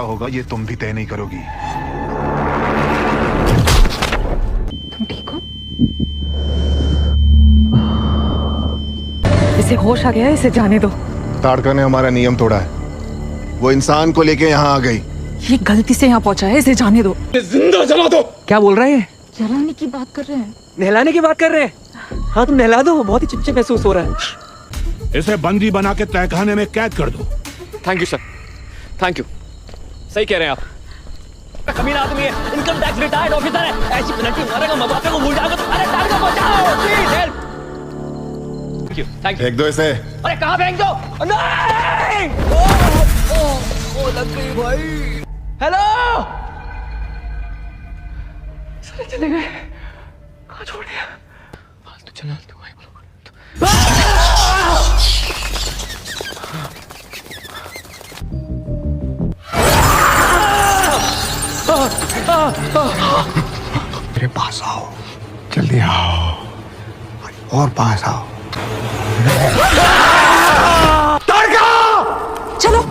होगा ये तुम भी तय नहीं करोगी। तुम ठीक हो? इसे होश आ गया है, इसे जाने दो। ताड़का ने हमारा नियम तोड़ा है, वो इंसान को लेके यहाँ आ गई। ये गलती से यहाँ पहुंचा है, इसे जाने दो। जिंदा जला दो। क्या बोल रहा है? जलाने की बात कर रहे हैं। नहलाने की बात कर रहे हैं? हाँ तुम नहला दो, बहुत ही चिपचिप महसूस हो रहा है। इसे बंदी बना के तहखाने में कैद कर दो। Thank you sir, thank you. सही कह रहे हैं आप। कमीना आदमी है, इनकम टैक्स रिटायर्ड ऑफिसर है, ऐसी पेनल्टी मारेगा माँ बाप को भूल जाएगा तो। अरे टारगेट बचाओ please help. Thank you, thank you. फेंक दो इसे। अरे कहाँ फेंक दो? नहीं! ओ लग गई भाई। हेलो! सारे चले गए, कहाँ छोड़ दिया? फालतू चला तू भाई। मेरे पास आओ, जल्दी आओ और पास आओ। चलो।